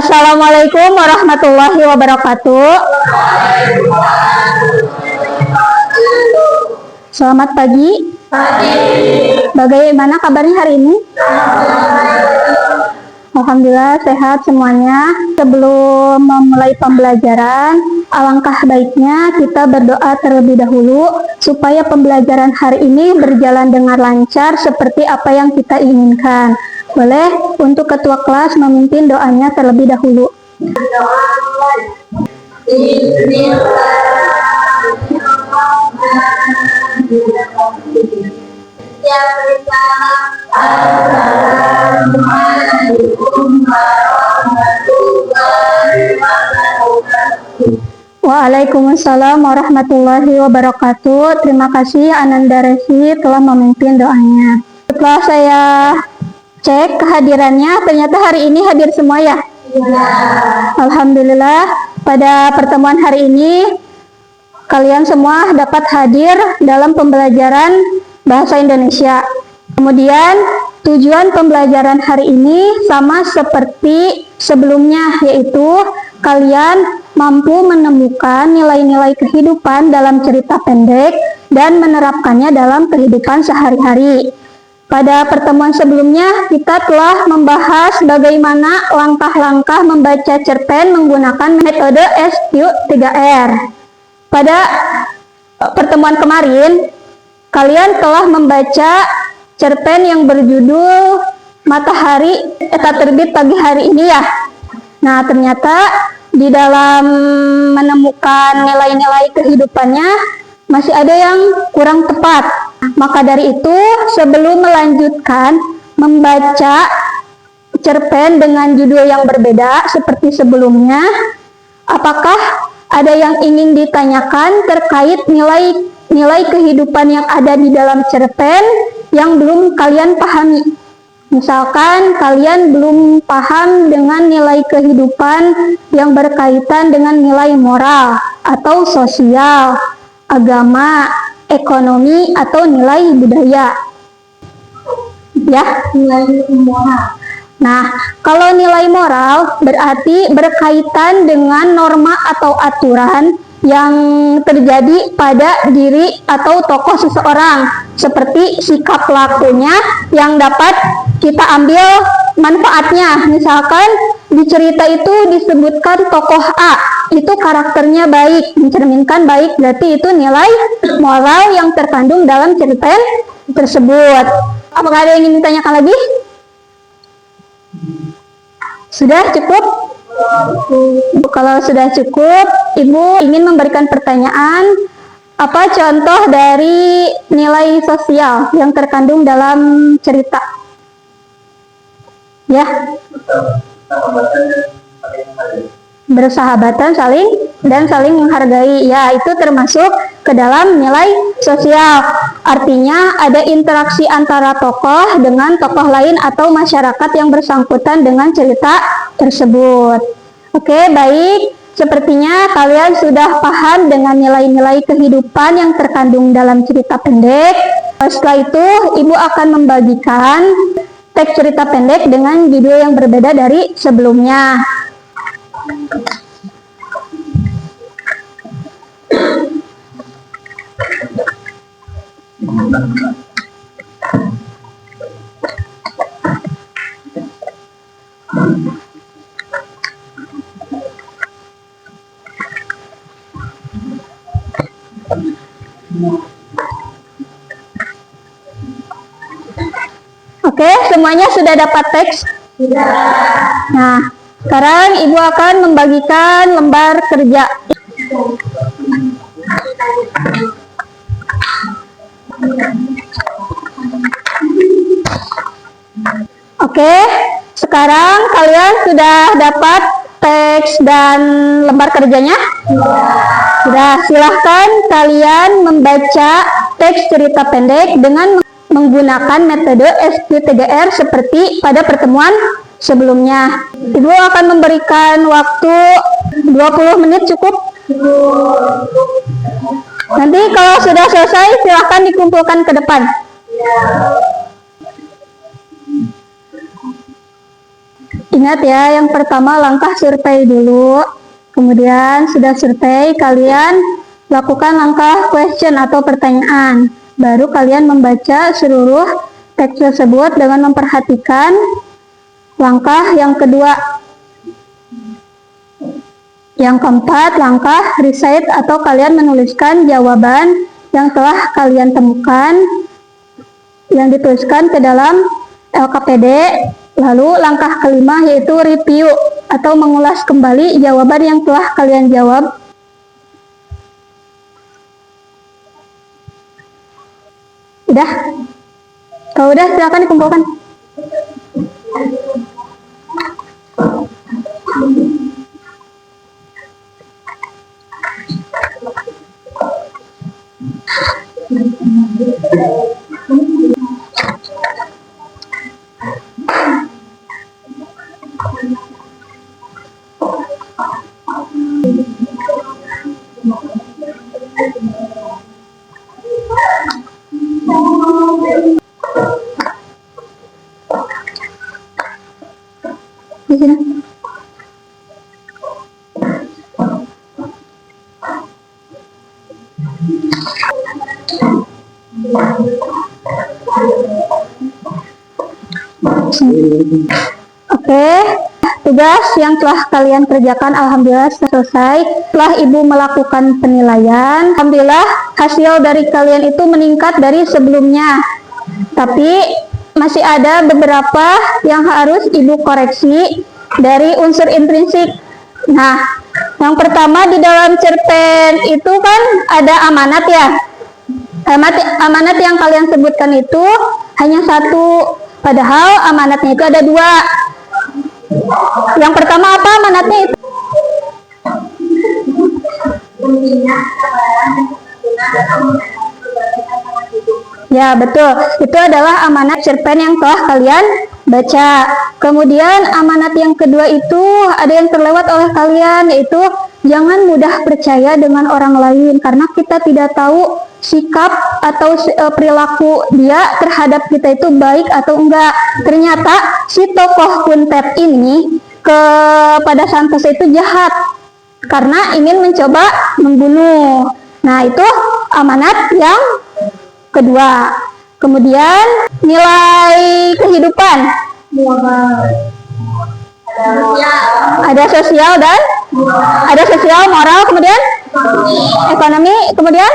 Assalamualaikum warahmatullahi wabarakatuh. Selamat pagi. Bagaimana kabarnya hari ini? Alhamdulillah sehat semuanya. Sebelum memulai pembelajaran, alangkah baiknya kita berdoa terlebih dahulu supaya pembelajaran hari ini berjalan dengan lancar seperti apa yang kita inginkan. Boleh untuk ketua kelas memimpin doanya terlebih dahulu. Waalaikumsalam warahmatullahi wabarakatuh. Terima kasih Ananda Resi telah memimpin doanya. Setelah saya cek kehadirannya, ternyata hari ini hadir semua ya? Ya. Alhamdulillah, pada pertemuan hari ini kalian semua dapat hadir dalam pembelajaran Bahasa Indonesia. Kemudian tujuan pembelajaran hari ini sama seperti sebelumnya, yaitu kalian mampu menemukan nilai-nilai kehidupan dalam cerita pendek dan menerapkannya dalam kehidupan sehari-hari. Pada pertemuan sebelumnya, kita telah membahas bagaimana langkah-langkah membaca cerpen menggunakan metode SQ3R. Pada pertemuan kemarin, kalian telah membaca cerpen yang berjudul Matahari tak terbit pagi hari ini ya. Nah, ternyata di dalam menemukan nilai-nilai kehidupannya masih ada yang kurang tepat. Maka dari itu, sebelum melanjutkan membaca cerpen dengan judul yang berbeda seperti sebelumnya, apakah ada yang ingin ditanyakan terkait nilai kehidupan yang ada di dalam cerpen yang belum kalian pahami? Misalkan kalian belum paham dengan nilai kehidupan yang berkaitan dengan nilai moral atau sosial, agama, ekonomi, atau nilai budaya. Ya, nilai moral. Nah, kalau nilai moral berarti berkaitan dengan norma atau aturan yang terjadi pada diri atau tokoh seseorang, seperti sikap lakunya yang dapat kita ambil manfaatnya. Misalkan di cerita itu disebutkan tokoh A, itu karakternya baik, mencerminkan baik, berarti itu nilai moral yang terkandung dalam cerpen tersebut. Apakah ada yang ingin ditanyakan lagi? Sudah cukup? Kalau sudah cukup, Ibu ingin memberikan pertanyaan, apa contoh dari nilai sosial yang terkandung dalam cerita? Ya. Bersahabatan saling menghargai. Ya, itu termasuk ke dalam nilai sosial. Artinya ada interaksi antara tokoh dengan tokoh lain atau masyarakat yang bersangkutan dengan cerita tersebut. Oke, baik. Sepertinya kalian sudah paham dengan nilai-nilai kehidupan yang terkandung dalam cerita pendek. Setelah itu, Ibu akan membagikan teks cerita pendek dengan judul yang berbeda dari sebelumnya. Oke, semuanya sudah dapat teks? Sudah. Nah, sekarang Ibu akan membagikan lembar kerja. Oke, sekarang kalian sudah dapat teks dan lembar kerjanya? Sudah, silahkan kalian membaca teks cerita pendek dengan menggunakan metode SQ3R seperti pada pertemuan sebelumnya. Ibu akan memberikan waktu 20 menit cukup? Nanti kalau sudah selesai silahkan dikumpulkan ke depan. Ingat ya, yang pertama langkah survei dulu. Kemudian sudah survei, kalian lakukan langkah question atau pertanyaan. Baru kalian membaca seluruh teks tersebut dengan memperhatikan langkah yang kedua. Yang keempat, langkah recite atau kalian menuliskan jawaban yang telah kalian temukan yang dituliskan ke dalam LKPD. Lalu langkah kelima yaitu review atau mengulas kembali jawaban yang telah kalian jawab. Udah? Kalau udah silakan dikumpulkan. Di sini. Oke, tugas yang telah kalian kerjakan alhamdulillah selesai. Setelah Ibu melakukan penilaian, alhamdulillah hasil dari kalian itu meningkat dari sebelumnya. Tapi masih ada beberapa yang harus Ibu koreksi dari unsur intrinsik. Nah, yang pertama di dalam cerpen itu kan ada amanat ya. Amanat yang kalian sebutkan itu hanya satu, padahal amanatnya itu ada dua. Yang pertama apa amanatnya itu? Ya betul, itu adalah amanat cerpen yang telah kalian baca. Kemudian amanat yang kedua itu ada yang terlewat oleh kalian, yaitu jangan mudah percaya dengan orang lain karena kita tidak tahu sikap atau perilaku dia terhadap kita itu baik atau enggak. Ternyata si tokoh Kuntet ini kepada Santoso itu jahat karena ingin mencoba membunuh. Nah itu amanat yang kedua. Kemudian nilai kehidupan ada sosial dan ada sosial, moral, kemudian ekonomi, kemudian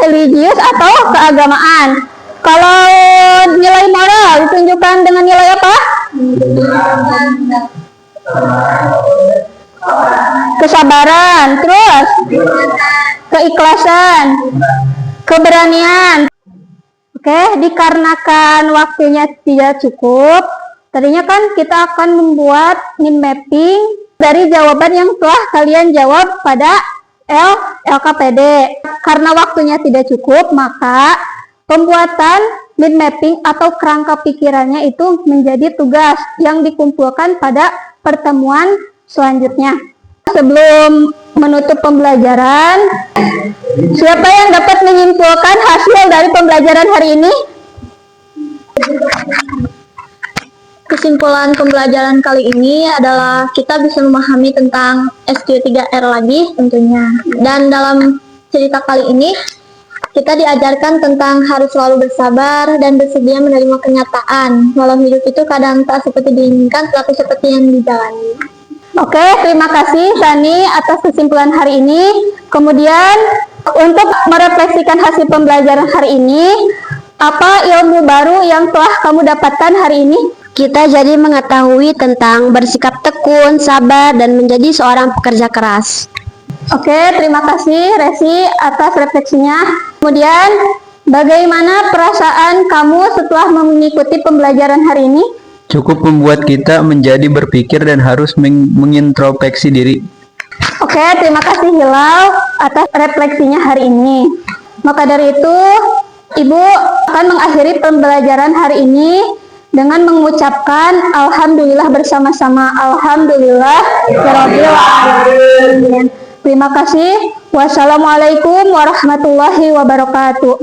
religius atau keagamaan. Kalau nilai moral ditunjukkan dengan nilai apa? Kesabaran, terus keikhlasan, keberanian. Oke, dikarenakan waktunya tidak cukup, tadinya kan kita akan membuat mind mapping dari jawaban yang telah kalian jawab pada LKPD. Karena waktunya tidak cukup, maka pembuatan mind mapping atau kerangka pikirannya itu menjadi tugas yang dikumpulkan pada pertemuan selanjutnya. Sebelum menutup pembelajaran, siapa yang dapat menyimpulkan hasil dari pembelajaran hari ini? Kesimpulan pembelajaran kali ini adalah kita bisa memahami tentang SQ3R lagi tentunya. Dan dalam cerita kali ini, kita diajarkan tentang harus selalu bersabar dan bersedia menerima kenyataan. Walau hidup itu kadang tak seperti diinginkan, tetapi seperti yang dijalani. Oke, terima kasih Sani atas kesimpulan hari ini. Kemudian untuk merefleksikan hasil pembelajaran hari ini, apa ilmu baru yang telah kamu dapatkan hari ini? Kita jadi mengetahui tentang bersikap tekun, sabar, dan menjadi seorang pekerja keras. Oke, terima kasih Resi atas refleksinya. Kemudian, bagaimana perasaan kamu setelah mengikuti pembelajaran hari ini? Cukup membuat kita menjadi berpikir dan harus mengintrospeksi diri. Oke, terima kasih Hilal atas refleksinya hari ini. Maka dari itu, Ibu akan mengakhiri pembelajaran hari ini dengan mengucapkan Alhamdulillah bersama-sama. Alhamdulillah Rabbil Alamin. Terima kasih. Wassalamualaikum warahmatullahi wabarakatuh.